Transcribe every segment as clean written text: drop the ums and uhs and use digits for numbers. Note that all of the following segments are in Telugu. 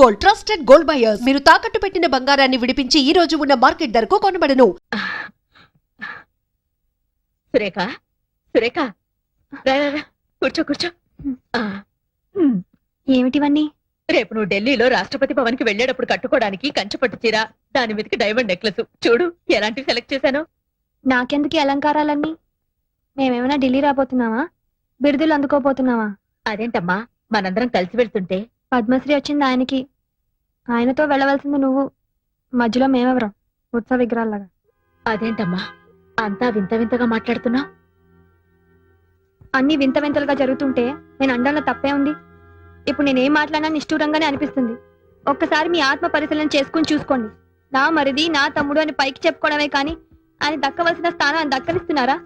Gold, trusted gold buyers. మీరు తాకట్టు పెట్టిన బంగారాన్ని విడిపించి ఈ రోజు ఉన్న మార్కెట్ ధరకు కొనబడను. సురేఖ, సురేఖ, రా రా రా, కూర్చో కూర్చో. ఏమిటివన్నీ? రేపు నువ్వు ఢిల్లీలో రాష్ట్రపతి భవన్ కి వెళ్లేటప్పుడు కట్టుకోవడానికి కంచపట్టు చీర, దాని మీదకి డైమండ్ నెక్లెస్. చూడు ఎలాంటివి సెలెక్ట్ చేశాను. నాకెందుకు ఈ అలంకారాలన్నీ? మేమేమైనా ఢిల్లీ రాబోతున్నావా? బిరుదులు అందుకోబోతున్నావా? అదేంటమ్మా, మనందరం కలిసి వెళ్తుంటే పద్మశ్రీ వచ్చింది ఆయనకి, ఆయనతో వెళ్ళవలసింది నువ్వు. మధ్యలో మేమెవరం ఉత్సవ విగ్రహాల్లాగా? అదేంటమ్మా అంతా వింత వింతగా మాట్లాడుతున్నావు? అన్ని వింత వింతలుగా జరుగుతుంటే నేను అండంలో తప్పే ఉంది. ఇప్పుడు నేనేం మాట్లాడినా నిష్ఠూరంగానే అనిపిస్తుంది. ఒక్కసారి మీ ఆత్మ పరిశీలన చేసుకుని చూసుకోండి. నా మరిది, నా తమ్ముడు అని పైకి చెప్పుకోవడమే కానీ ఆయన దక్కవలసిన స్థానాన్ని దక్కనిస్తున్నారా?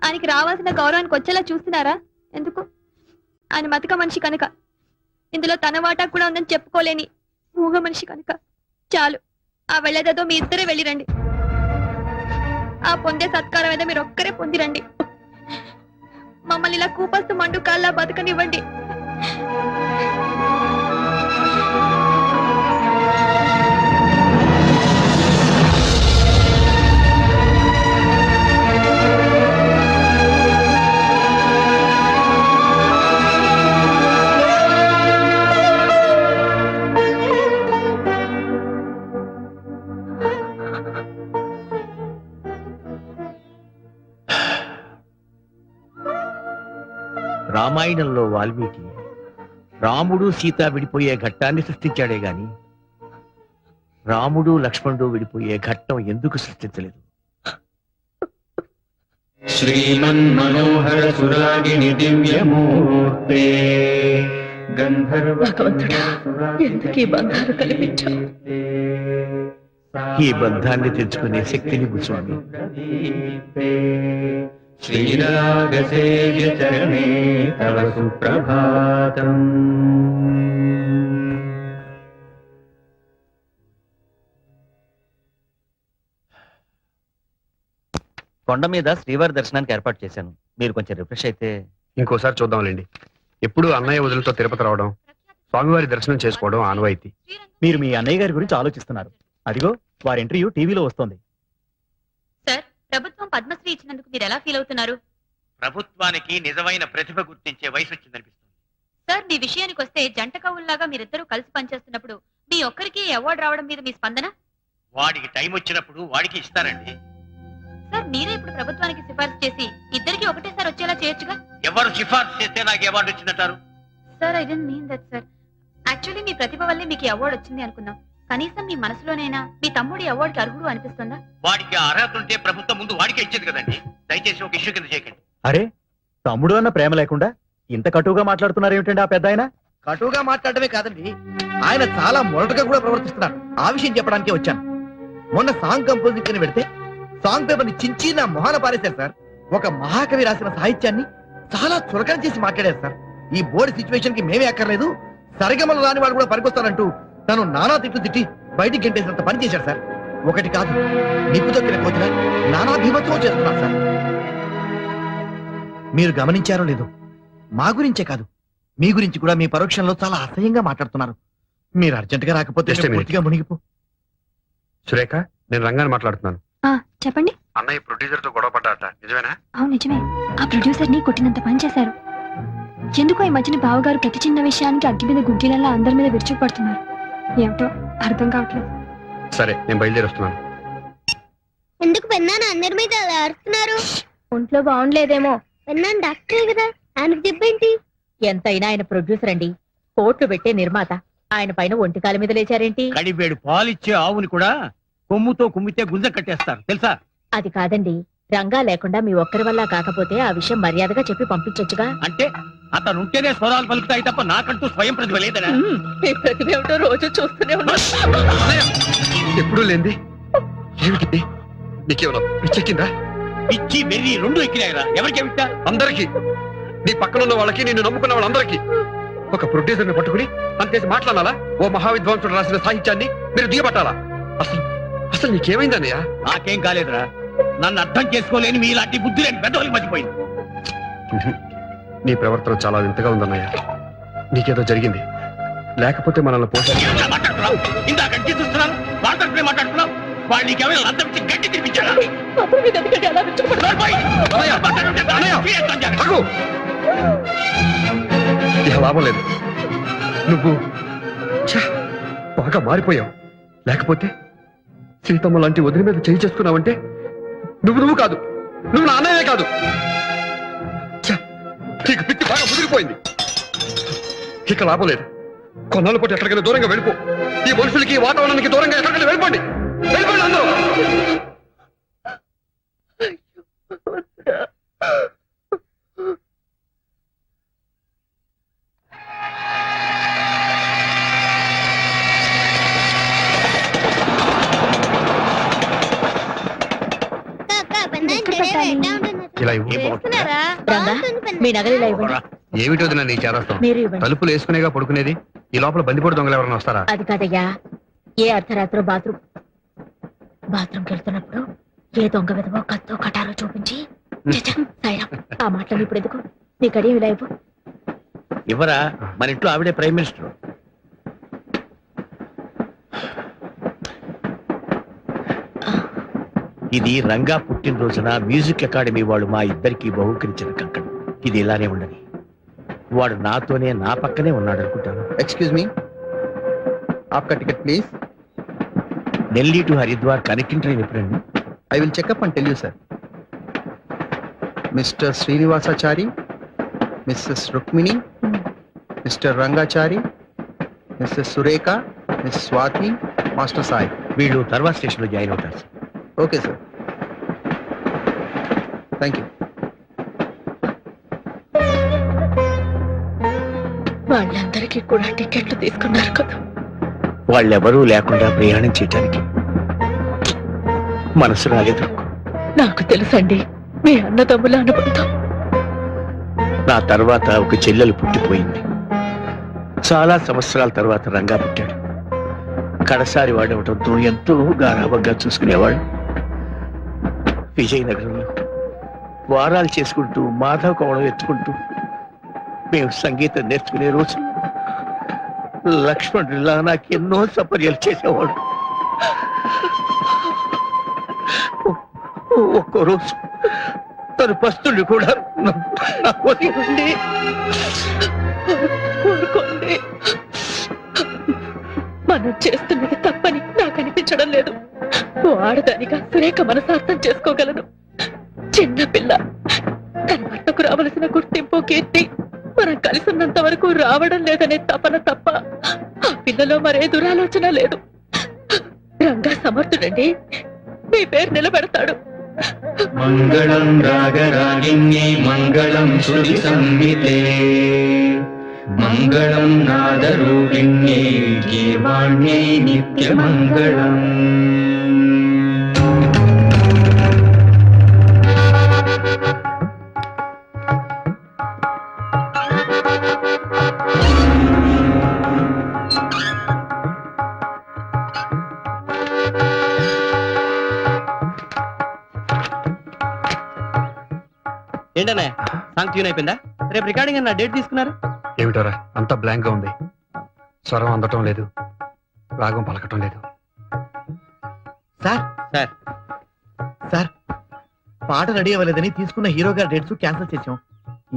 ఆయనకి రావాల్సిన గౌరవానికి వచ్చేలా చూస్తున్నారా? ఎందుకు? ఆయన మతక మనిషి కనుక, ఇందులో తన వాటా కూడా ఉందని చెప్పుకోలేని మూగ మనిషి కనుక. చాలు, ఆ వెళ్ళేదేదో మీ ఇద్దరే వెళ్ళిరండి. ఆ పొందే సత్కారం ఏదో మీరు ఒక్కరే పొందిరండి. మమ్మల్ని ఇలా కూపస్తు మండు కాళ్ళ బతకనివ్వండి. రామాయణంలో వాల్మీకి రాముడు సీత విడిపోయే ఘట్టాన్ని సృష్టించాడే గాని రాముడు లక్ష్మణుడు విడిపోయే ఘట్టం ఎందుకు సృష్టించలేదు? శ్రీమన్మనోహర సురాగిణి దివ్యమూర్తే భగవంతుడా, ఎందుకు ఈ బంధాలు కల్పించావు? ఈ బంధాన్ని తెచ్చుకునే శక్తిని స్వామి. శ్రీరాగసేవ్య చరణే తవ సుప్రభాతం. కొండ మీద శ్రీవారి దర్శనానికి ఏర్పాటు చేశాను. మీరు కొంచెం రిఫ్రెష్ అయితే. ఇంకోసారి చూద్దాంలేండి. ఎప్పుడు అన్నయ్య వదులతో తిరుపతి రావడం, స్వామివారి దర్శనం చేసుకోవడం ఆనవాయితీ. మీరు మీ అన్నయ్య గారి గురించి ఆలోచిస్తున్నారు. అదిగో వారి ఇంటర్వ్యూ టీవీలో వస్తుంది. సార్, ప్రభుత్వం పద్మశ్రీ ఇచ్చినందుకు మీరు ఎలా ఫీల్ అవుతున్నారు? ప్రభుత్వానికి నిజమైన ప్రతిభ గుర్తించే వయసు వచ్చిందనిపిస్తుంది. సార్, మీ విషయానికి వస్తే జంట కవుల్లాగా మీరిద్దరూ కలిసి పనిచేస్తున్నప్పుడు మీ ఒక్కరికి అవార్డు రావడం మీద మీ స్పందన? వాడికి టైం వచ్చినప్పుడు వాడికి ఇస్తారండి. సార్, మీరే ఇప్పుడు ప్రభుత్వానికి సిఫార్సు చేసి ఇద్దరికి ఒకటేసారి వచ్చేలా చేయొచ్చుగా? ఎవరు సిఫార్సు చేస్తే నాకు అవార్డు వచ్చిందంటారు? Sir, I don't mean that sir. Actually మీ ప్రతిభ వల్లే మీకు అవార్డు వచ్చింది అనుకుందాం. కనీసం మీ మనసులోనైనా మీ తమ్ముడి అవార్డుకి అర్హుడు అనిపిస్తుందా? వాడికి అర్హత ఉంటే ప్రభుత్వం ముందు వాడికే ఇచ్చేది కదండి. దయచేసి ఒక ఇష్యూ కింద చేయకండి. అరే, తమ్ముడు అన్న ప్రేమ లేకుండా ఇంత కటువుగా మాట్లాడుతున్నారు ఏమిటండి ఆ పెద్ద ఆయన? కటువుగా మాట్లాడటమే కాదండి, ఆయన చాలా మొరటుగా కూడా ప్రవర్తిస్తున్నారు. ఆ విషయం చెప్పడానికే వచ్చాను. మొన్న సాంగ్ కంపోజింగ్ అని పెడితే సాంగ్ పేపర్ ని చించి నా మొహాన పారేశారు సార్. ఒక మహాకవి రాసిన సాహిత్యాన్ని చాలా చులకన చేసి మాట్లాడారు సార్. ఈ బోర్డు సిచ్యువేషన్ కి మేమే అక్కర్లేదు, సరిగమలు రాని వాడు కూడా పనికొస్తారంటూ తను నానా తిట్లు తిట్టి బయటికి గంటేసినంత పని చేశారు సార్. ఒకటి కాదు, నిప్పు దొక్కిన కోతిన నానా భీమత్వం చేస్తున్నారు సార్. మీరు గమనించారో లేదో, మా గురించే కాదు మీ గురించి కూడా మీ పరోక్షంలో చాలా అసహ్యంగా మాట్లాడుతున్నారు. మీరు అర్జెంట్ గా రాకపోతే Just a minute. పూర్తిగా మునిగిపో. సురేఖ, నేను రంగాన్ని మాట్లాడుతున్నాను. చెప్పండి. అన్నయ్య ప్రొడ్యూసర్ తో గొడవ పడ్డాట, నిజమేనా? అవును, నిజమే. ఆ ప్రొడ్యూసర్ ని కొట్టినంత పని చేశారు. ఎందుకో ఈ మధ్యన బావగారు ప్రతి చిన్న విషయానికి అగ్గి మీద గుగ్గిలలా అందరి మీద విరుచుకుపడుతున్నారు. ఏమిటో అర్థం కావట్లేదు. సరే, నేను బయలుదేరి వస్తున్నాను. ఎందుకు పెన్నాను అందరి మీద అలా అరుస్తున్నారు? ఒంట్లో బాగుండలేదేమో. పెన్నాను డాక్టరే కదా, ఆయనకు దెబ్బేంటి? ఎంతైనా ఆయన ప్రొడ్యూసర్ అండి, కోట్లు పెట్టే నిర్మాత. ఆయన పైన ఒంటికాల మీద లేచారేంటి? కడివేడు పాలిచ్చే ఆవుని కూడా కొమ్ముతో కుమ్మితే గుంజ కట్టేస్తారు తెలుసా? అది కాదండి, రంగా లేకుండా మీ ఒక్కరి వల్ల కాకపోతే ఆ విషయం మర్యాదగా చెప్పి పంపించొచ్చుగా. అంటే అతను ఉంటేనే స్వరాలు పలుకుతాయి తప్ప నాకంటూ స్వయం ప్రతిభ లేదనా? మీ ప్రతిభ ఏమిటో రోజు చూస్తూనే ఉన్నా. ఎప్పుడూ లేంది ఏమిటి? నీకేమన్నా పిచ్చెక్కిందా? పిచ్చి వెర్రి రెండు ఎక్కినాయిరా. ఎవరికి ఏమిటా? అందరికీ, నీ పక్కన ఉన్న వాళ్ళకి, నిన్ను నమ్ముకున్న వాళ్ళందరికీ. ఒక ప్రొడ్యూసర్ ని పట్టుకుని అంతేసి మాట్లాడాలా? ఓ మహావిద్వాంసుడు రాసిన సాహిత్యాన్ని మీరు దిగబట్టాలా? అసలు అసలు నీకేమైందన్నయ్యా? నాకేం కాలేదురా. నన్ను అర్థం చేసుకోలేని మీలాంటి బుద్ధి లేని పెద్దవాళ్ళకి మర్చిపోయింది. నీ ప్రవర్తన చాలా వింతగా ఉందన్నయ్య. నీకేదో జరిగింది. లేకపోతే మనల్ని పోషి ఇంకా మాట్లాడుతున్నావు ఇందాక గట్టి చూస్తున్నాను వాళ్ళతో ఇప్పుడే మాట్లాడుతున్నావు వాళ్ళు నీకేమైనా అర్థం ఇచ్చి గట్టి తినిపించారా ఆగు! ఇక లాభం లేదు నువ్వు ఛ, బాగా మారిపోయావు లేకపోతే సీతమ్మ లాంటి వదిలి మీద చేయి చేసుకున్నావంటే నువ్వు కాదు నువ్వు నా అన్నయ్యే కాదు ఛ, నీకు పిచ్చి బాగా ముదిరిపోయింది ఇక లాభం లేదు కొన్నాళ్ళ పాటు ఎక్కడికైనా దూరంగా వెళ్ళిపో ఈ మనుషులకి ఈ వాతావరణానికి దూరంగా ఎక్కడికైనా వెళ్ళిపోండి వెళ్ళిపోండి అందరూ ఇలా ఇవ్వు. మీ నగలు ఇవ్వండి. ఏమిటో నా నీ చేరస్తాం మీరు ఇవ్వండి. తలుపులు వేసుకునేగా పడుకునేది ఈ లోపల బందిపోటు దొంగలు ఎవరైనా వస్తారా అది కాదయ్యా, ఏ అర్ధరాత్రో బాత్రూమ్కి వెళ్తున్నప్పుడు ఏ దొంగ విధవో కత్తో కటారో చూపించి సాయిరా ఆ మాటలు ఇప్పుడు ఎందుకు నీ గడియ ఇలా ఇవ్వు. ఇవ్వరా మన ఇంట్లో ఆవిడే ప్రైమ్ మినిస్టర్ ఇది రంగా పుట్టినరోజున మ్యూజిక్ అకాడమీ వాళ్ళు మా ఇద్దరికి బహుకరించిన కంకణం ఇది ఇలానే ఉండని వాడు నాతోనే నా పక్కనే ఉన్నాడు అనుకుంటాను ఎక్స్క్యూజ్ మీ ఆప్కా ticket please. Delhi to Haridwar connecting train ఎప్పుడండి I will check up and tell you, sir. Mr. Srinivasachari, Mrs. Rukmini, Mr. Rangachari, Mrs. Sureka, Mrs. Swati, Master Sai. వీళ్ళు తర్వాత స్టేషన్ లో జాయిన్ అవుతారు sir. Okay, sir. Thank you. వాళ్ళందరికీ కూడా టికెట్లు తీసుకున్నారు కదా. వాళ్ళెవరూ లేకుండా ప్రయాణం చేయటానికి మనసు రాలేదు నాకు తెలుసండి మీ అన్నదమ్ముల అనుబంధం. నా తర్వాత ఒక చెల్లెలు పుట్టిపోయింది చాలా సంవత్సరాల తర్వాత రంగా పుట్టాడు కడసారి వాడవటంతో ఎంతో గారాబంగా చూసుకునేవాడు విజయనగరంలో వారాలు చేసుకుంటూ మాధవ కోవడం ఎత్తుకుంటూ మేము సంగీతం నేర్చుకునే రోజు లక్ష్మణుడిలా నాకు ఎన్నో సపర్యలు చేసేవాడు ఒక్కో రోజు తను పస్తులు కూడా ఊరుకోండి. మనం చేస్తున్నది తప్పని నాకు అనిపించడం లేదు. ఆడదానిగా సురేఖ మనసార్థం చేసుకోగలను. చిన్న పిల్ల తన భర్తకు రావలసిన గుర్తింపు కీర్తి మనం కలిసి ఉన్నంత వరకు రావడం లేదనే తపన తప్ప ఆ పిల్లలో మరే దురాలోచన లేదు. రంగా సమర్థుడండి, మీ పేరు నిలబెడతాడు. మంగళం రాగరాగిణ్యై మంగళం శృతి సంహితే మంగళం నాదరూపిణ్యై గీర్వాణ్యై నిత్యమంగళం. ఏంటనే సాంగ్ ట్యూన్ అయిపోయిందా? రేపు రికార్డింగ్ అన్న డేట్ తీసుకున్నారు? ఏమిటోరా అంత బ్లాంక్ గా ఉంది స్వరం అందటం లేదు రాగం పలకటం లేదు. సార్ పాట రెడీ అవ్వలేదని తీసుకున్న హీరో గారి డేట్స్ క్యాన్సిల్ చేసాం.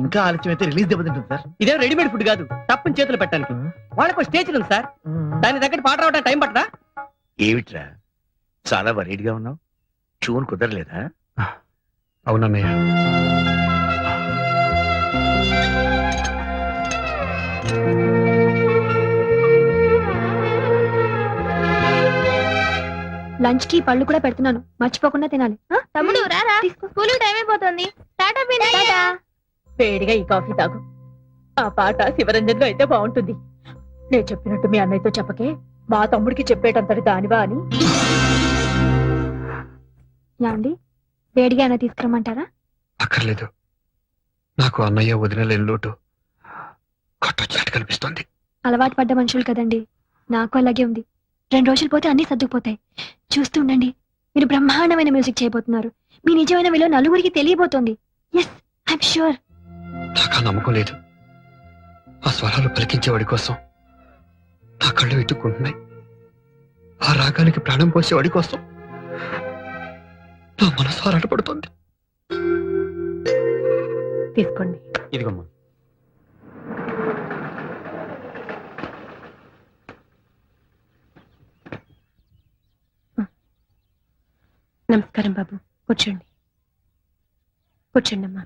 ఇంకా ఆలస్యం అయితే రిలీజ్ దెబ్బతింటుంది సార్. ఇదేం రెడీమేడ్ ఫుడ్ కాదు, తప్పని చేతులు పెట్టడానికి. వాళ్ళకు స్టేజ్ ఉంది సార్, దాని దగ్గర పాట రావడానికి టైం పట్టదా? ఏమిట్రా చాలా వరీడ్గా ఉన్నావు, ట్యూన్ కుదరలేదా? అవునన్నయ్య లంచ్ కి పళ్ళు కూడా పెడుతున్నాను, మర్చిపోకుండా తినాలి. తమ్ముడు రారా, స్కూల్ టైం అయిపోతుంది. టాటా పిన్ని. వేడిగా ఈ కాఫీ తాగు. ఆ పాట శివరంజన్ లో అయితే బాగుంటుంది. నేను చెప్పినట్టు మీ అన్నయ్యతో చెప్పకే, మా తమ్ముడికి చెప్పేటంతటి దానివా అని. యాండి వేడిగా అయినా తీసుకురమ్మంటారా? అక్కర్లేదు, నాకు అన్నయ్య వదినలేని లోటు కొట్టొచ్చినట్టు కనిపిస్తుంది. అలవాటు పడ్డ మనుషులు కదండి, నాకు అలాగే ఉంది. 2 రోజులు పోతే అన్ని సర్దుకుపోతాయి. చూస్తూ ఉండండి, మీరు బ్రహ్మాండమైన మ్యూజిక్ చేయబోతున్నారు. మీ నిజమైన విలువ నలుగురికి తెలియబోతోంది. Yes, I'm sure. నాకు ఆ నమ్మకం లేదు. ఆ స్వరాలు పలికించేవాడి కోసం నా కళ్ళు వెతుక్కుంటున్నాయి. ఆ రాగానికి ప్రాణం పోసే వాడి కోసం నా మనసు ఆరాటపడుతోంది. తీసుకోండి. ఇదిగమ్మా. నమస్కారం బాబు, కూర్చోండి. కూర్చోండి అమ్మా.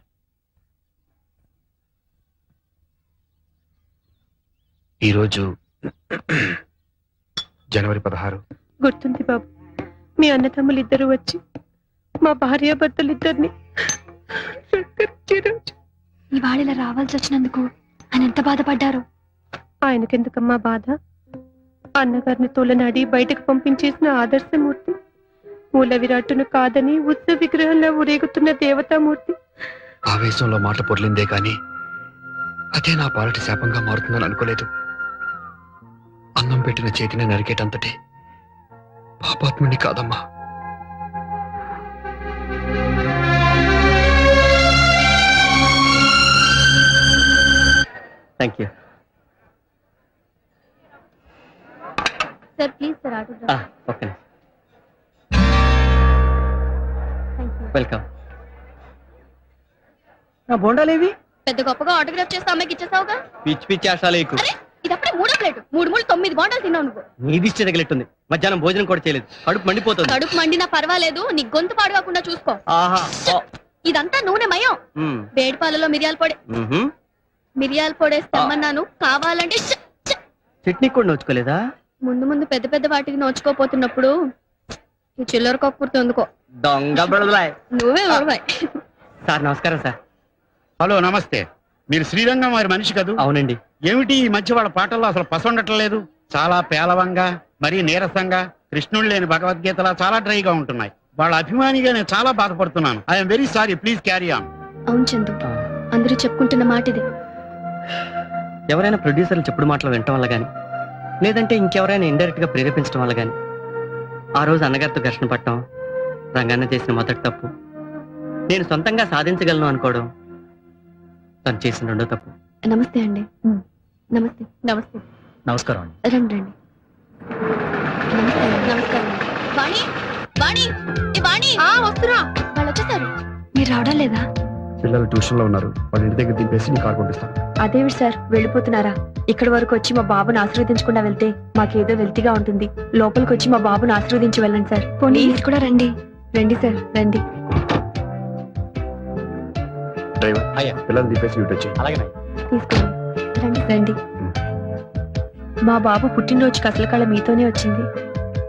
ఈరోజు జనవరి 16. గుర్తుంది బాబు, మీ అన్నదమ్ములు ఇద్దరు వచ్చి మా భార్యాభర్తలిద్దరిని ఇవాళ ఇలా రావాల్సి వచ్చినందుకు ఆయన ఎంత బాధపడ్డారో. ఆయనకెందుకమ్మా బాధ? అన్నగారిని తోలనాడి బయటకు పంపించేసిన ఆదర్శమూర్తి, మూల విరాట్టును కాదని ఉత్సవ విగ్రహంలో ఊరేగుతున్న దేవతామూర్తి. ఆవేశంలో మాట పొర్లిందే కాని అదే నా పాలటి శాపంగా మారుతుందని అనుకోలేదు. అన్నం పెట్టిన చేతిని నరికేటంతటి పాపాత్ముని కాదమ్మా. Thank you. Sir please sir autograph. Okay, welcome. నా బోండాలేవి? పెద్ద గొప్పగా ఆటోగ్రాఫ్ చేస్తే అమ్మాయికి ఇచ్చేసావుగా. పిచ్చి పిచ్చి ఆశాలేకు. ఇది అప్పుడే 3వ ప్లేట్. 3 9 బాండాలు తిన్నావు నువ్వు. నీ దిష్టి తగిలిట్టుంది. మధ్యాహ్నం భోజనం కూడా చేయలేదు, కడుపు మండిపోతుంది. కడుపు మండినా పర్వాలేదు, నీ గొంతు పాడుకోకుండా చూసుకో. ఆహా. ఇదంతా నూనె మయం. వేడి పాలలో మిరియాల పొడి. మిరియాల పొడేస్తే అమ్మన్నాను, కావాలంటే చట్నీ కూడా నోచుకోలేదా? ముందు ముందు పెద్ద పెద్ద వాటికి నోచుకోపోతున్నప్పుడు ఈ చిల్లర కప్పుర్తి అందుకో. దొంగ బుడదలాయ్. నువ్వే ఊరువాయ్. సార్ నమస్కారం సార్. హలో, నమస్తే. మీరు శ్రీరంగం వారి మనిషి కదూ? అవునండి. ఏమిటి ఈ మధ్య వాళ్ళ పాటల్లో అసలు పసండట్లేదు? చాలా పేలవంగా, మరీ నీరసంగా, కృష్ణుడు లేని భగవద్గీతలా చాలా డ్రైగా ఉంటున్నాయి. వాళ్ళ అభిమానిగా నేను చాలా బాధపడుతున్నాను. I'm very sorry, please carry on. అవును చందు, అందరూ చెప్పుకుంటున్న మాట ఇది. ఎవరైనా ప్రొడ్యూసర్లు చెప్పుడు మాటలు వినటం వల్ల గాని, లేదంటే ఇంకెవరైనా ఇండైరెక్ట్ గా ప్రేరేపించడం వల్ల గాని, ఆ రోజు అన్నగారితో ఘర్షణ పట్టడం రంగాన్న చేసిన మొదటి తప్పు. నేను సొంతంగా సాధించగలను అనుకోవడం తను చేసిన రెండో తప్పు. నమస్తే అండి. నమస్తే. నమస్తే. నమస్కారం. రండి రండి. నమస్తే. నమస్కారం. వాణి, వాణి, ఏ వాణి. వస్తున్నా. వాళ్ళు వచ్చేసారు. మీరు రావడం లేదా? పిల్లలు ట్యూషన్ లో ఉన్నారు, వాళ్ళ ఇంటి దగ్గర దింపేసి నీ కార్ పంపిస్తాను. అదేవి సార్, వెళ్ళిపోతున్నారా? ఇక్కడి వరకు వచ్చి మా బాబుని ఆశీర్వదించకుండా వెళ్తే మాకేదో వెల్తిగా ఉంటుంది. లోపలికి వచ్చి మా బాబుని ఆశీర్వదించి వెళ్ళండి సార్. పోనీ మీరు కూడా రండి. రండి సార్, రండి. డ్రైవర్, అయ్యా. పిల్లలు దింపేసి ఇటు వచ్చి. అలాగే. తీసుకోండి. రండి రండి. మా బాబు పుట్టినరోజుకి అసలు కళ మీతోనే వచ్చింది.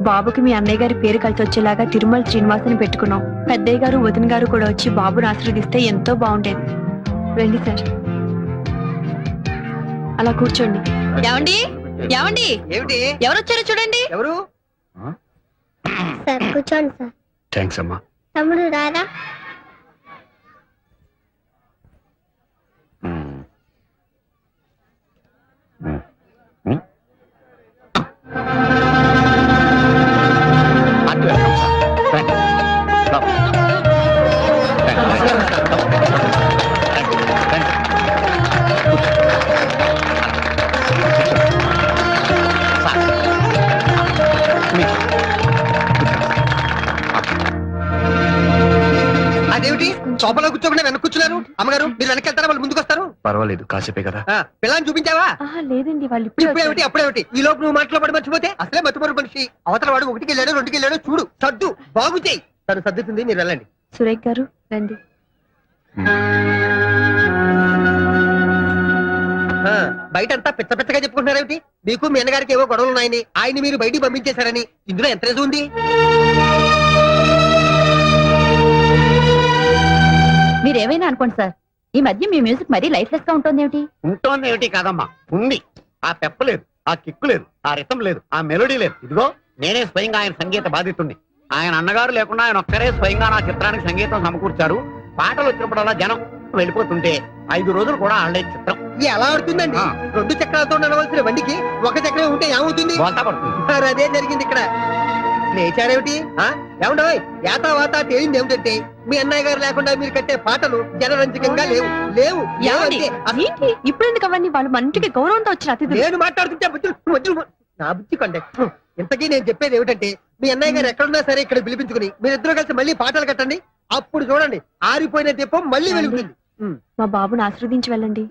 బాబుకి మీ అన్నయ్య గారి పేరు కలిసి వచ్చేలాగా తిరుమల శ్రీనివాసని పెట్టుకున్నాం. పెద్దయ్య గారు వదిన గారు కూడా వచ్చి బాబుని ఆశీర్వదిస్తే ఎంతో బాగుండేది. రండి సార్, అలా కూర్చోండి. ఏమండి? ఏమండి? ఏమిటి? ఎవరు వచ్చారో చూడండి. ఎవరు? సార్ కూర్చోండి సార్. థ్యాంక్స్ అమ్మా. తమ్ముడు రారా? అదేమిటి సోఫాలో కూర్చోకుండా వెనక్కి కూర్చున్నారు? అమ్మగారు మీరు వెనక్కి వెళ్తారా, వాళ్ళు ముందుకు వస్తారు? పర్వాలేదు, కాసేపే కదా. పిల్లని చూపించావా? లేదండి, వాళ్ళు ఇప్పుడేమిటి అప్పుడేమిటి? ఈ లోపు నువ్వు మాటలో పడి మర్చిపోతే అసలే మతుమరు మనిషి. అవతల వాడు 1కి వెళ్ళాడు 2కి వెళ్ళాడు, చూడు సర్దు బాగు చేయి. తను సర్దుతుంది, మీరు వెళ్ళండి. సురేఖ్ గారు రండి. బయటంతా పిచ్చ పిచ్చగా చెప్పుకుంటున్నారేమిటి? మీకు మీ అన్నగారికి ఏవో గొడవలు ఉన్నాయని, ఆయన మీరు బయటికి పంపించేశారని. ఇందులో ఎంత నిజం ఉంది? మీరేమైనా అనుకోండి సార్, ఈ మధ్య మీ మ్యూజిక్ మరీ లైఫ్లెస్ గా ఉంటుంది ఏమిటి? ఉంటోంది ఏమిటి కాదమ్మా, ఉంది. ఆ పెప్ప లేదు, ఆ కిక్కు లేదు, ఆ రితం లేదు, ఆ మెలోడీ లేదు. ఇదిగో నేనే స్వయంగా ఆయన సంగీత బాధితుణ్ణి. ఆయన అన్నగారు లేకుండా ఆయన ఒక్కరే స్వయంగా నా చిత్రానికి సంగీతం సమకూర్చారు. పాటలు వచ్చినప్పుడల్లా జనం వెళ్ళిపోతుంటే 5 రోజులు కూడా ఆడలే చిత్రం. ఎలా ఆడుతుందండి? 2 చక్రాలతో నడవలసిన బండికి 1 చక్రం ఉంటే ఏమవుతుంది? బోల్తా పడుతుంది. మరి అదే జరిగింది ఇక్కడ. లేచారేమిటి? ఏమండో యాతా వాతా తేలింది ఏమిటంటే, మీ అన్నయ్య గారు లేకుండా మీరు కట్టే పాటలు జనరంజకంగా లేవు లేవు లేవు అంతే. ఇప్పుడు ఎందుకు అవన్నీ? వాళ్ళు మన ఇంటికి గౌరవంతో వచ్చిన అతిథులు. నేను మాట్లాడుతుంటే నా బుద్ధి కొండ ఇంతకీ నేను చెప్పేది ఏమిటంటే మీ అన్నయ్య గారు ఎక్కడున్నా సరే ఇక్కడ పిలిపించుకుని మీరిద్దరూ కలిసి మళ్ళీ పాటలు కట్టండి. అప్పుడు చూడండి ఆరిపోయిన దీపం మళ్ళీ వెలుగుతుంది. మా బాబుని ఆశీర్వదించి వెళ్ళండి.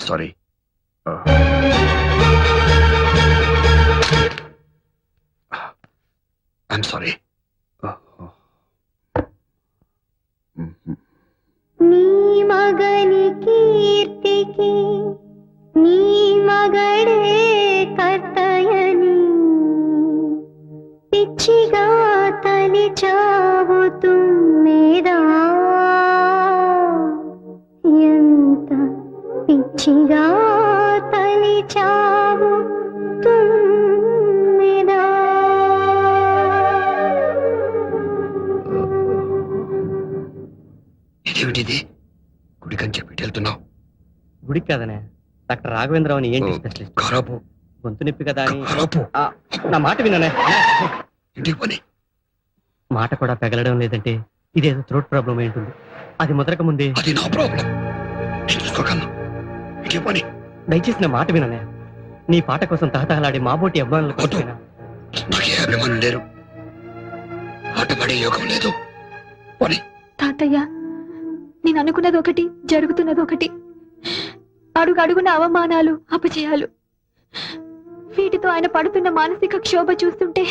సారీ. I'm sorry. నీ మగని కీర్తికి నీ మగడే కర్తయని పిచ్చిగా తలిచావు తుమ్మెదా, ఎంత పిచ్చిగా తలిచావు తుమ్మెదా. ఇదేమిటిది? గుడికని చెప్పి వెళ్తున్నావు? గుడికి కదనే, డాక్టర్ రాఘవేంద్రరావు అని ఏంటి స్పెషలిస్ట్. ఖరాబు గొంతు నొప్పి కదా అని. ఖరాబు. నా మాట విననే. ఇంటికి పని. మాట కూడా పెగలడం లేదంటే ఇదేదో థ్రోట్ ప్రాబ్లం అయి ఉంటుంది. అది ముదరక ముందే. అది నా ప్రాబ్లం, నేను చూసుకోగలను. ఇంటికి పని. దయచేసి నా మాట విననే. నీ పాట కోసం తహతహలాడే మాబోటి అభిమానుల కోసం నాకే అభిమానులు లేరు, ఆటపడే యోగం లేదు. పని. తాతయ్య, నేను అనుకున్నది ఒకటి, జరుగుతున్నది ఒకటి. అడుగు అడుగున అవమానాలు, అపజయాలు. వీటితో ఆయన పడుతున్న మానసిక క్షోభ చూస్తుంటే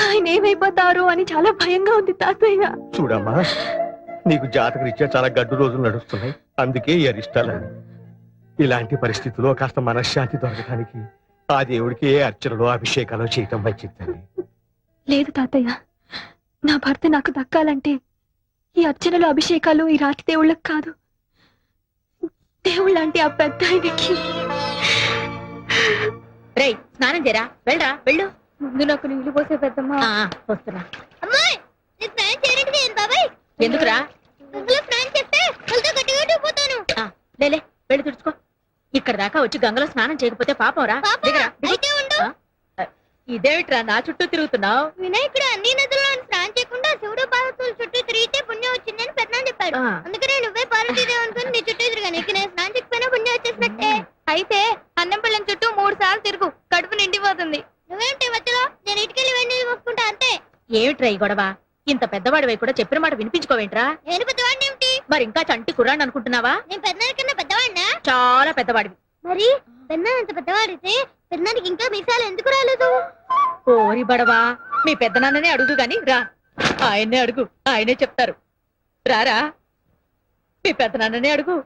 ఆయన ఏమైపోతారో అని చాలా భయంగా ఉంది తాతయ్య. చూడమ్మా, నీకు జాతక రీత్యా చాలా గడ్డు రోజులు నడుస్తున్నాయి, అందుకే ఈ అరిష్టాలని. ఇలాంటి పరిస్థితుల్లో కాస్త మనశ్శాంతి దొరకడానికి ఆ దేవుడికి ఏ అర్చనలో అభిషేకాలు చేయటం మంచిది. లేదు తాతయ్య, నా భర్త నాకు దక్కాలంటే ఈ అర్చనలు, అభిషేకాలు ఈ రాతి దేవుళ్ళకి కాదు, దేవుళ్ళంటే ఆ పెద్ద ఆయనకి. రేయ్, స్నానం చేయరా, వెళ్ళరా, వెళ్ళు. ముందు నాకు నీళ్లు పోసే పెద్దమ్మా. వస్తున్నా. ఎందుకురా? లేలే, వెళ్ళి తుడుచుకో. ఇక్కడ దాకా వచ్చి గంగలో స్నానం చేయకపోతే పాపం రా. ఇదేమిట్రా నా చుట్టూ తిరుగుతున్నావు? వినాయకుడు అన్ని నదుల్లో స్నానం చేయకుండా శివుడు పార్వతుల చుట్టూ తిరిగితే పుణ్యం వచ్చిందని పెద్దనాన్న చెప్పాడు. అందుకనే నువ్వే పార్వతీదేవి అనుకుని నీ చుట్టూ తిరిగాను. ఇక నేను స్నానం చేయకపోయినా పుణ్యం వచ్చేసినట్టే. అయితే అన్నం పిల్లని చుట్టూ 3 సార్లు తిరుగు, కడుపు నిండిపోతుంది. నువ్వేంటి మధ్యలో? నేను ఇటుకెళ్ళి వెండి మోసుకుంటా అంతే. ఏమిట్రా ఈ గొడవ? ఇంత పెద్దవాడివై కూడా చెప్పిన మాట వినిపించుకోవేంట్రా? నేను పెద్దవాడిని ఏమిటి? మరి ఇంకా చంటి కుర్రాన్ని అనుకుంటున్నావా? నేను పెద్దనాన్న కన్నా పెద్దవాడినా? చాలా పెద్దవాడివి. మరి పెద్దనాన్న అంత పెద్దవాడితే పెద్దనానికి ఇంకా మీసాలు ఎందుకు రాలేదు? ఓరి బడవా, మీ పెద్దనాన్ననే అడుగు గాని రా. ఆయన్నే అడుగు, ఆయనే చెప్తారు. రారా, మీ పెద్దనాన్ననే అడుగు.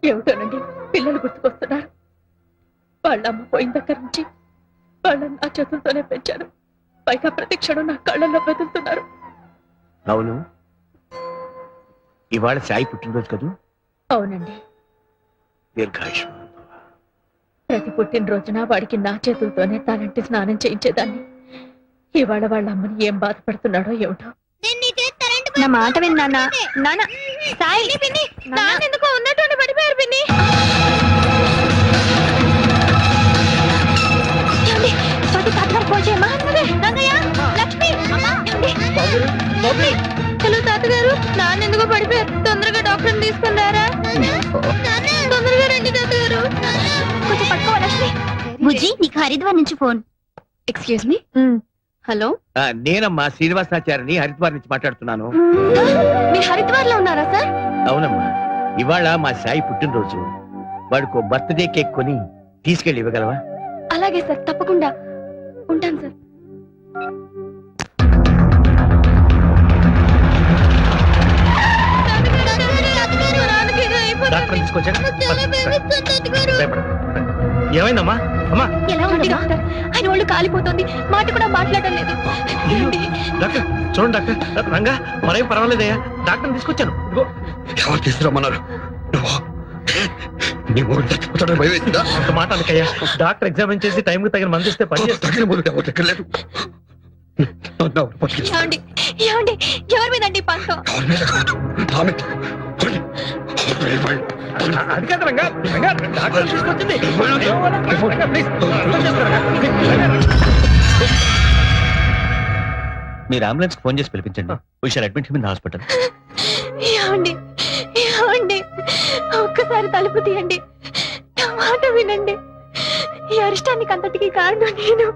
ఏమిటోనండి, పిల్లలు గుర్తుకొస్తున్నారు. వాళ్ళమ్మ పోయిన దగ్గర నుంచి వాళ్ళని నా చేతులతోనే పెంచాను. పైగా ప్రతి క్షణం నా కళ్ళల్లో బతుకుతున్నారు. అవును, ఇవాళ సాయి పుట్టినరోజు కదూ? అవునండి. దీర్ఘాయుష్మాన్. ప్రతి పుట్టినరోజున వాడికి నా చేతులతోనే తలంటి స్నానం చేయించేదాన్ని. ఇవాళ వాళ్ళ అమ్మని ఏం బాధపడుతున్నాడో ఏమిటో. నా మాట విను నాన్న. నాన్న సాయి ఎందుకో ఉన్నట్టు పడిపోయారు పిన్ని. ఏమండి? స్వాతి తాతగారు ఫోన్ చేయమ్మా. రంగయ్య, లక్ష్మి, హలో తాతగారు, నాన్న ఎందుకో పడిపోయారు. తొందరగా డాక్టర్ తీసుకుని రారా. తొందరగా రండి తాతగారు. కొంచెం పట్టుకో లక్ష్మి. బుజ్జి, నీకు హరిద్వార్ నుంచి ఫోన్. Excuse me. హలో, నేనమ్మా శ్రీనివాసాచారిని హరిద్వార్ నుంచి మాట్లాడుతున్నాను. మీరు హరిద్వార్ లో ఉన్నారా సార్? అవునమ్మా, ఇవాళ మా సాయి పుట్టినరోజు. వాడికి బర్త్డే కేక్ కొని తీసుకెళ్ళి ఇవ్వగలవా? అలాగే సార్, తప్పకుండా. ఉంటాను సార్. డాక్టర్ తీసుకొచ్చాక ఏమైందమ్మా? అమ్మా ఎలా ఉంది డాక్టర్? ఆయన ఒళ్ళు కాలిపోతుంది, మాట కూడా మాట్లాడడం లేదు. డాక్టర్ చూడండి డాక్టర్. రంగా మరేం పర్వాలేదయ్యా, డాక్టర్ తీసుకొచ్చాను. ఇదిగో. ఎవరు తీసుకురమ్మన్నారు? నువ్వా? నీ మొగుడు చచ్చిపోతాడని భయం వేసిందా? అంత మాట అనకయ్యా. డాక్టర్ ఎగ్జామిన్ చేసి టైంకి తగిన మంది ఇస్తే పని చేస్తాను. తగిన మొగుడు ఎవరు దగ్గర లేదు. ఏమండి? ఏమండి? ఎవరి మీదండి పంతో? ఎవరి మీద కాదు, నా మీద. అది కాదు రంగా. రంగా డాక్టర్ తీసుకొచ్చింది. రంగా, ప్లీజ్. మీరు అంబులెన్స్ ఫోన్ చేసి పిలిపించండి. We shall admit him in hospital. ఏమండి? ఏమండి? ఒక్కసారి తలుపు తీయండి, నా మాట వినండి. ఈ అరిష్టానికి అంతటికి కారణం నేను.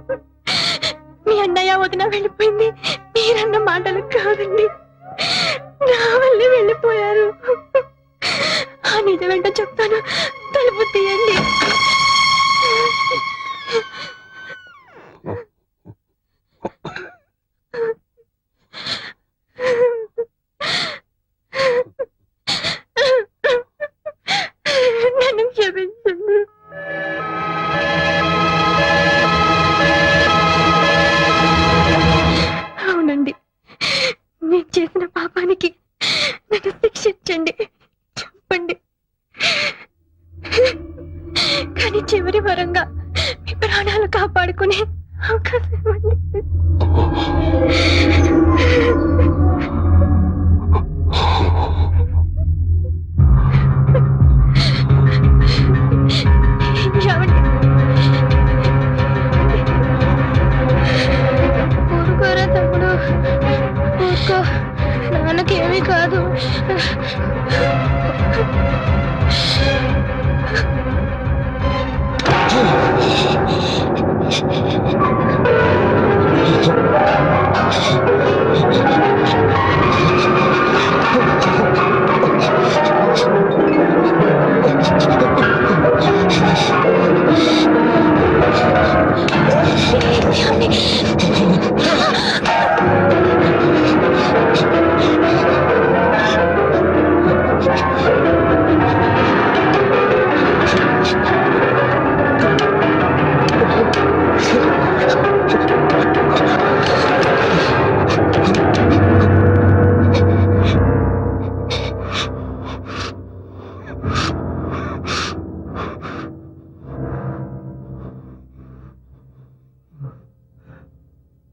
మీ అన్నయ్య వదిన వెళ్ళిపోయింది మీరన్న మాటలు కాదండి, నా వల్లే వెళ్ళిపోయారు. ఆ నిజమేంటో చెప్తాను, తలుపు తీయండి. నన్ను క్షమించండి. అవునండి, నేను చేసిన పాపానికి నన్ను శిక్షించండి, చంపండి. కానీ చివరి వరంగా మీ ప్రాణాలు కాపాడుకునే అవకాశం ఇవ్వండి. ఏమండి? ఊరుకోరా తమ్ముడు, ఊరుకో. నాన్నకేమీ కాదు.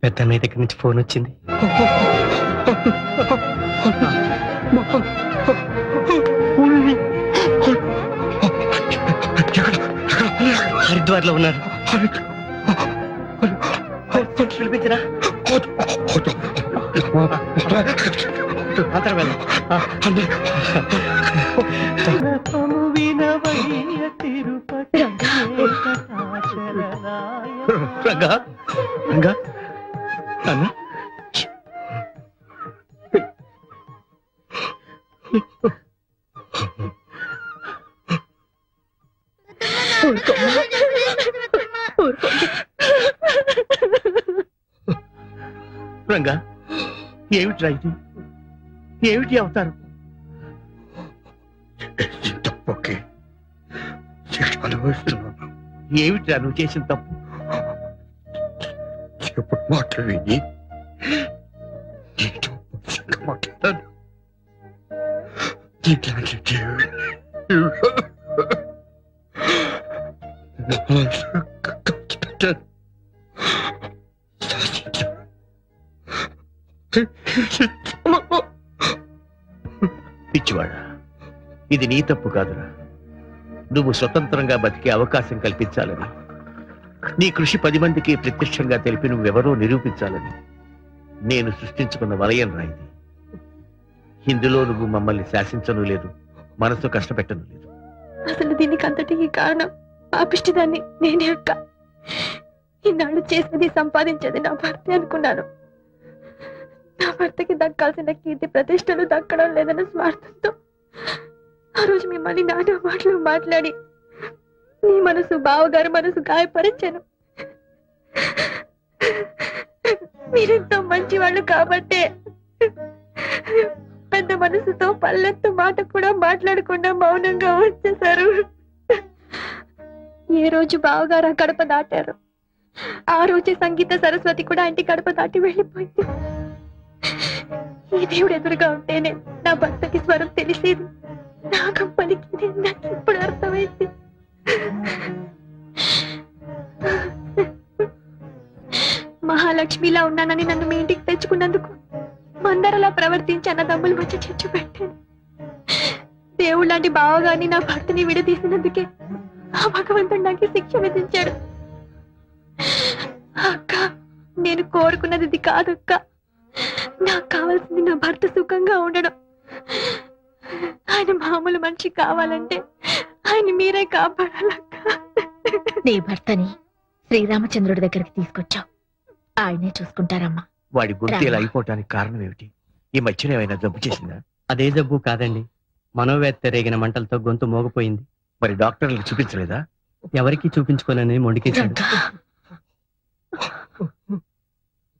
పెద్దన్నయ్య దగ్గర నుంచి ఫోన్ వచ్చింది. హరిద్వార్ లో ఉన్నారు. పిలిపించరా? అందరం వెళ్దాం. రంగా, రంగా, అన్న రంగా, ఏమిటి ఇది? ఏమిటి అవతారం? తప్పకి శిక్ష అనుభవిస్తున్నాను. ఏమిటి నువ్వు చేసిన తప్పు? ఎప్పుడు మాటలు విని నీతో మాట్లాడాను. ఇట్లాంటి జీవి పిచ్చివాడా, ఇది నీ తప్పు కాదురా. నువ్వు స్వతంత్రంగా బతికే అవకాశం కల్పించాలని, నీ కృషి 10 మందికి ప్రత్యక్షంగా తెలిపి నువ్వెవరో నిరూపించాలని నేను సృష్టించుకున్న వలయం రా ఇది. ఇందులో నువ్వు మమ్మల్ని శాసించను లేదు, మనసు కష్టపెట్టను లేదు. అసలు దీనికి అంతటికి కారణం పాపిష్టిదాన్ని నేనే అక్క. ఇన్నాళ్ళు చేసినది సంపాదించేది నా భర్త అనుకున్నాను. నా భర్తకి దక్కాల్సిన కీర్తి ప్రతిష్టలు దక్కడం లేదన్న స్వార్థంతో ఆ రోజు మిమ్మల్ని నానా మాటలు మాట్లాడి నీ మనసు బావగారు మనసు గాయపరిచాను. మీరెంతో మంచి వాళ్ళు కాబట్టే పెద్ద మనసుతో పల్లెత్తు మాట కూడా మాట్లాడకుండా మౌనంగా వచ్చేశారు. ఏ రోజు బావగారు ఆ గడప దాటారు, ఆ రోజే సంగీత సరస్వతి కూడా ఇంటి గడప దాటి వెళ్ళిపోయింది. ఈ దేవుడు ఎదురుగా ఉంటేనే నా భర్తకి స్వరం తెలిసేది, నాగం పలికింది. నాకు ఇప్పుడు అర్థమైంది. మహాలక్ష్మిలా ఉన్నానని నన్ను మీ ఇంటికి తెచ్చుకున్నందుకు మందరలా ప్రవర్తించి అన్నదమ్ముల మధ్య చిచ్చు పెట్టాను. దేవుడు లాంటి బావగారిని నా భర్తని విడదీసినందుకే ఆ భగవంతుడు నాకు శిక్ష విధించాడు. అక్క, నేను కోరుకున్నది ఇది కాదక్క. నాకు కావాల్సింది నా భర్త సుఖంగా ఉండడం. ఆయన మామూలు మనిషి కావాలంటే ఆయన మీరే కాపాడాలక్క. నీ భర్తని శ్రీరామచంద్రుడి దగ్గరికి తీసుకొచ్చావు, ఆయనే చూసుకుంటారమ్మా. వాడి గొంతు ఇలా అయిపోవటానికి కారణం ఏమిటి? ఈ మధ్యన ఏమైనా జబ్బు చేసిందా? అదే జబ్బు కాదండి, మనోవేత్త రేగిన మంటలతో గొంతు మోగపోయింది. మరి డాక్టర్లకు చూపించలేదా? ఎవరికి చూపించుకోనని మొండికేశాడు.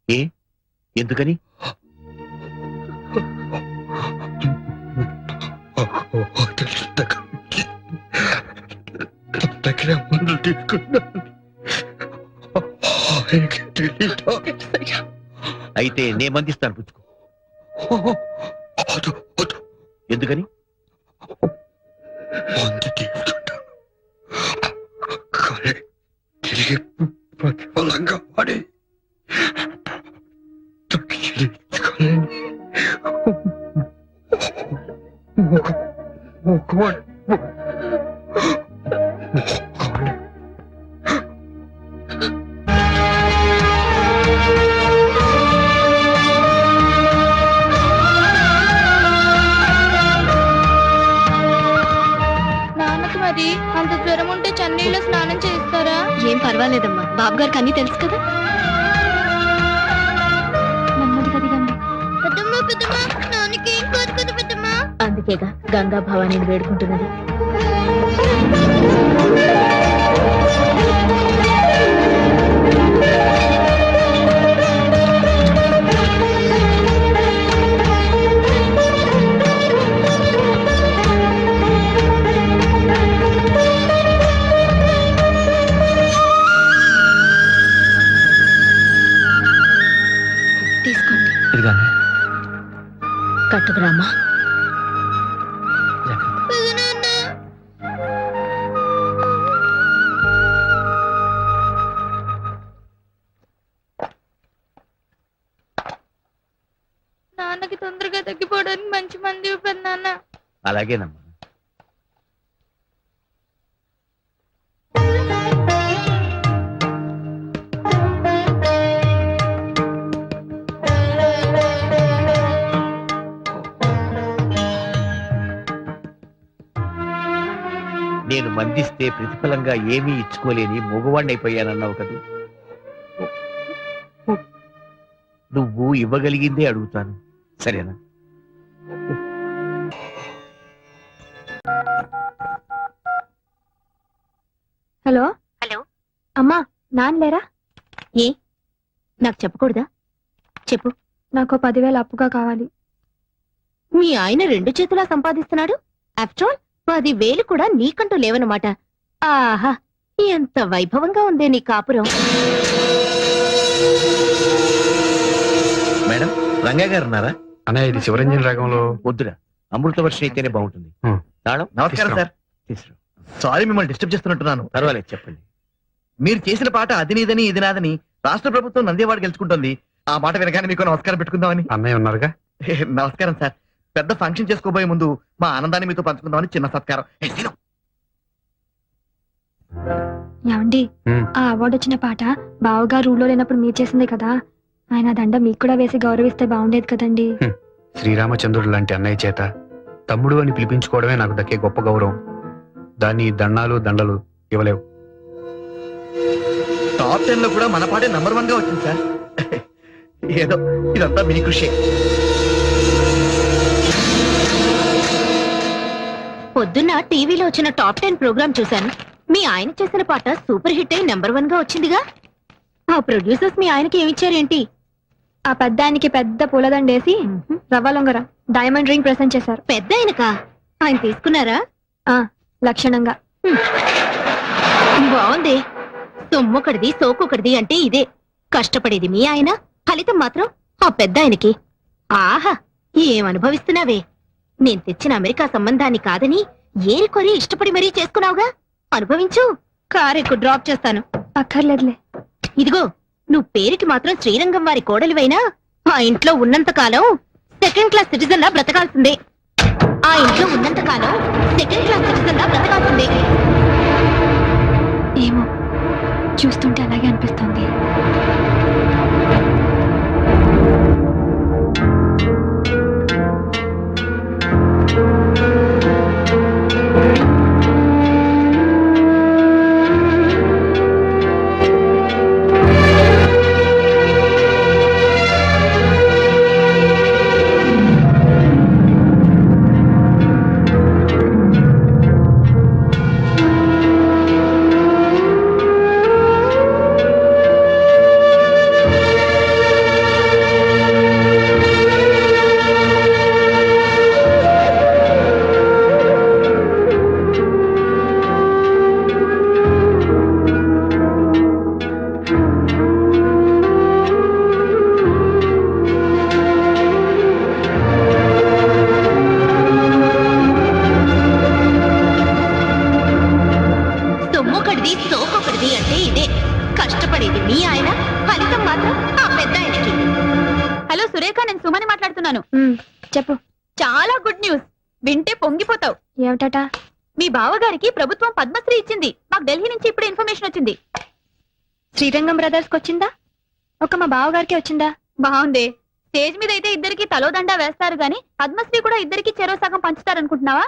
ఏ ఎందుకని? మందులు తీసుకున్నాను. అయితే నే మందిస్తాను, పుచ్చుకో. ఎందుకని? మందు తీసుకుంటాను కానీ తిరిగి ప్రతిఫలంగా వాడి నాన్నకు మరి అంత జ్వరం ఉంటే చన్నీళ్ళ స్నానం చేస్తారా? ఏం పర్వాలేదమ్మా, బాబు గారికి అన్ని తెలుసు కదా. అందుకేగా గంగా భవానీని వేడుకుంటున్నది. తీసుకోండి. ఇదిగానే కట్టుకురామా. నాన్నకి తొందరగా తగ్గిపోవడానికి మంచి మంది ఇవ్వండి నాన్న. అలాగేనమ్మా. నేను మందిస్తే ప్రతిఫలంగా ఏమీ ఇచ్చుకోలేని మగవాణ్ణైపోయానన్నావు కదూ. నువ్వు ఇవ్వగలిగిందే అడుగుతాను, సరేనా? హలో హలో, అమ్మా, నాన్న లేరా? ఏ నాకు చెప్పకూడదా? చెప్పు. నాకు 10,000 అప్పుగా కావాలి. మీ ఆయన 2 చేతులా సంపాదిస్తున్నాడు. ఆఫ్టర్ ఆల్ 10,000 కూడా నీకంటూ లేవన్నమాట. ఆహా, ఎంత వైభవంగా ఉందే నీ కాపురం. మేడం, రంగా గారు ఉన్నారా? అన్నయ్య, ఇది శివరంజన్ రాగంలో వద్దురా, అమృత వర్షం అయితేనే బాగుంటుంది. తాళం నమస్కారం సార్. తీసుకురా. సారీ మిమ్మల్ని డిస్టర్బ్ చేస్తున్నట్టున్నాను. పర్వాలేదు, చెప్పండి. మీరు చేసిన పాట అది నీదని ఇది నాదని రాష్ట్ర ప్రభుత్వం నందేవాడు గెలుచుకుంటుంది. ఆ మాట వినగానే మీకు నమస్కారం పెట్టుకుందామని. అన్నయ్య ఉన్నారుగా. నమస్కారం సార్. పెద్ద ఫంక్షన్ చేసుకోబోయే ముందు మా ఆనందాన్ని మీతో పంచుకుందామని చిన్న సత్కారం. ఏమండి, ఆ అవార్డు వచ్చిన పాట బావగారు ఊళ్ళో లేనప్పుడు మీరు చేసిందే కదా, ఆయన దండ మీకు కూడా వేసి గౌరవిస్తే బాగుండేది కదండి. శ్రీరామచంద్రుడు లాంటి అన్నయ్య చేత తమ్ముడు అని పిలిపించుకోవడమే నాకు దక్కే గొప్ప గౌరవం. దాన్ని దండాలు దండలు ఇవ్వలేవు. టాప్ 10 లో కూడా మన పాటే నంబర్ 1 గా వచ్చింది సార్. ఏదో ఇదంతా మీ కృషి. పొద్దున్న టీవీలో వచ్చిన టాప్ 10 ప్రోగ్రామ్ చూశాను. మీ ఆయన చేసిన పాట సూపర్ హిట్ అయి నెంబర్ 1 గా వచ్చిందిగా. ఆ ప్రొడ్యూసర్స్ మీ ఆయనకి ఏమిచ్చారేంటి? ఆ పెద్ద ఆయనకి పెద్ద పూలదండేసి రవ్వ లొంగర డైమండ్ రింగ్ ప్రెసెంట్ చేశారు. పెద్ద ఆయనకా? ఆయన తీసుకున్నారా? లక్షణంగా. బాగుంది. సొమ్మొకటిది సోకొకటిది అంటే ఇదే. కష్టపడేది మీ ఆయన, ఫలితం మాత్రం ఆ పెద్ద ఆయనకి. ఆహా, ఏం అనుభవిస్తున్నావే. నేను తెచ్చిన అమెరికా సంబంధాన్ని కాదని ఏరికొరి ఇష్టపడి మరీ చేసుకున్నావుగా. అనుభవించు. కారెక్కు డ్రాప్ చేస్తాను. అక్కర్లేదులే. ఇదిగో, నువ్వు పేరుకి మాత్రం శ్రీరంగం వారి కోడలివైనా ఆ ఇంట్లో ఉన్నంత కాలం సెకండ్ క్లాస్ సిటిజన్ లా బ్రతకాల్సిందే. ఆ ఇంట్లో ఉన్నంత కాలం సెకండ్ క్లాస్ సిటిజన్ లా బ్రతకాల్సిందే. ఏమో, చూస్తుంటే అలాగే అనిపిస్తుంది. చెప్పు. చాలా గుడ్ న్యూస్. వింటే పొంగిపోతావు. ఏమిటట? మీ బావగారికి ప్రభుత్వం పద్మశ్రీ ఇచ్చింది. మాకు ఢిల్లీ నుంచి ఇప్పుడు ఇన్ఫర్మేషన్ వచ్చింది. శ్రీరంగం బ్రదర్స్ కి వచ్చిందా? ఒక మా బావగారికి వచ్చిందా? బాగుంది. స్టేజ్ మీద అయితే ఇద్దరికి తలోదండా వేస్తారు గాని పద్మశ్రీ కూడా ఇద్దరికి చెరో సగం పంచుతారనుకుంటున్నావా?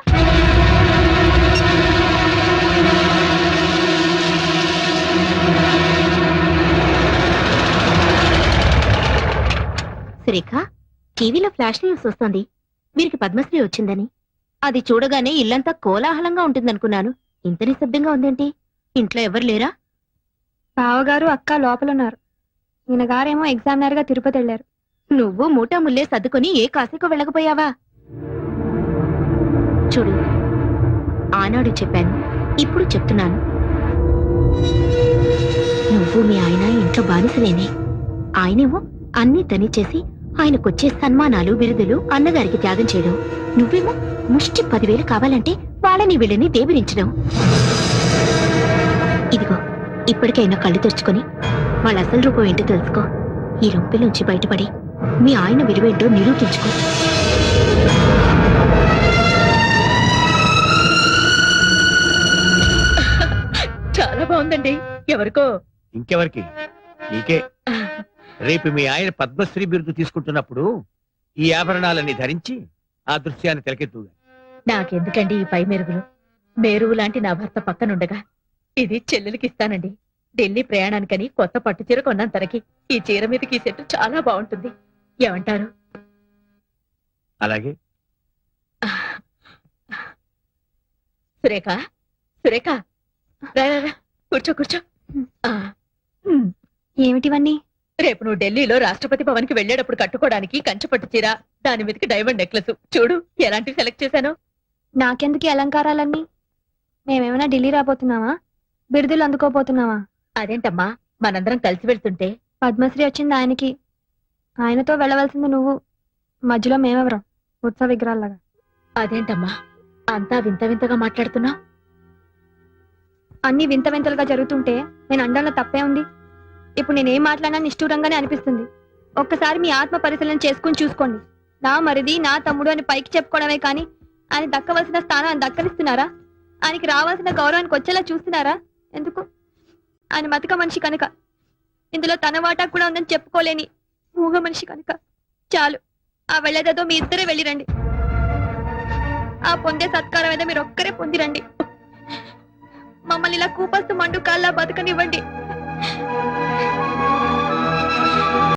సురేఖ, టీవీలో ఫ్లాష్ న్యూస్ వస్తుంది వీరికి పద్మశ్రీ వచ్చిందని. అది చూడగానే ఇల్లంతా కోలాహలంగా ఉంటుందనుకున్నాను. ఇంత నిశ్శబ్దంగా ఉందేంటి? ఇంట్లో ఎవరు లేరా? బావగారు అక్క లోపలున్నారు. ఈయన గారేమో ఎగ్జామినర్ గా తిరుపతి వెళ్లారు. నువ్వు మూటా ముల్లే సర్దుకొని ఏ కాశీకో వెళ్ళకపోయావా? చూడు, ఆనాడు చెప్పాను, ఇప్పుడు చెప్తున్నాను. నువ్వు మీ ఆయన ఇంట్లో బానిసలేనే. ఆయనేమో అన్నీ తని చేసి ఆయనకొచ్చే సన్మానాలు బిరుదులు అన్నగారికి త్యాగం చేయడం. నువ్వేమో ముష్టి 10,000 కావాలంటే వాళ్ళని వీళ్ళని దేవిరించడం. ఇదిగో, ఇప్పటికైనా కళ్ళు తెరుచుకొని వాళ్ళ అసలు రూపం ఏంటో తెలుసుకో. ఈ రొంపిల నుంచి బయటపడి మీ ఆయన విలువేంటో నిరూపించుకో. చాలా బాగుందండి. ఎవరికో? ఇంకెవరికి? నీకే. రేపు మీ ఆయన పద్మశ్రీ బిరుదు తీసుకుంటున్నప్పుడు ఈ ఆభరణాలన్నీ ధరించి ఆ దృశ్యాన్ని తిలకెత్తుగా. నాకెందుకండి ఈ పై మెరుగులు? మేరువు లాంటి నా భర్త పక్కనుండగా ఇది చెల్లెలకి ఇస్తానండి. ఢిల్లీ ప్రయాణానికని కొత్త పట్టు చీర కొన్నాను తనకి. ఈ చీర మీదకి సెట్ చాలా బాగుంటుంది. ఏమంటారు? అలాగే. సురేఖ, సురేఖ, రా రా రా, కూర్చో కూర్చో. ఏమిటివన్నీ? రేపు నువ్వు ఢిల్లీలో రాష్ట్రపతి భవన్ కి వెళ్లేటప్పుడు కట్టుకోవడానికి కంచి పట్టు చీర, దాని మీదకి డైమండ్ నెక్లెస్. చూడు ఎలాంటివి సెలెక్ట్ చేశాను. నాకెందుకు అలంకారాలన్నీ? మేమేమైనా ఢిల్లీ రాబోతున్నావా? బిరుదులు అందుకోబోతున్నావా? అదేంటమ్మా, మనందరం కలిసి వెళ్తుంటే. పద్మశ్రీ వచ్చింది ఆయనకి, ఆయనతో వెళ్ళవలసింది నువ్వు. మధ్యలో మేమెవరం? ఉత్సవ విగ్రహాల్లాగా. అదేంటమ్మా అంతా వింత వింతగా మాట్లాడుతున్నావు? అన్ని వింత వింతలుగా జరుగుతుంటే నేను అండంలో తప్పే ఉంది. ఇప్పుడు నేనేం మాట్లాడినా నిష్ఠూరంగానే అనిపిస్తుంది. ఒక్కసారి మీ ఆత్మ పరిశీలన చేసుకుని చూసుకోండి. నా మరిది నా తమ్ముడు అని పైకి చెప్పుకోవడమే కానీ ఆయన దక్కవలసిన స్థానాన్ని దక్కనిస్తున్నారా? ఆయనకి రావాల్సిన గౌరవానికి వచ్చేలా చూస్తున్నారా? ఎందుకు? ఆయన మతిక మనిషి కనుక, ఇందులో తన వాటా కూడా ఉందని చెప్పుకోలేని మూగ మనిషి కనుక. చాలు, ఆ వెళ్ళేదేదో మీ ఇద్దరే వెళ్ళిరండి. ఆ పొందే సత్కారం ఏదో మీరు ఒక్కరే పొందిరండి. మమ్మల్ని ఇలా కూపస్తు మండు కాల్లా బతకనివ్వండి.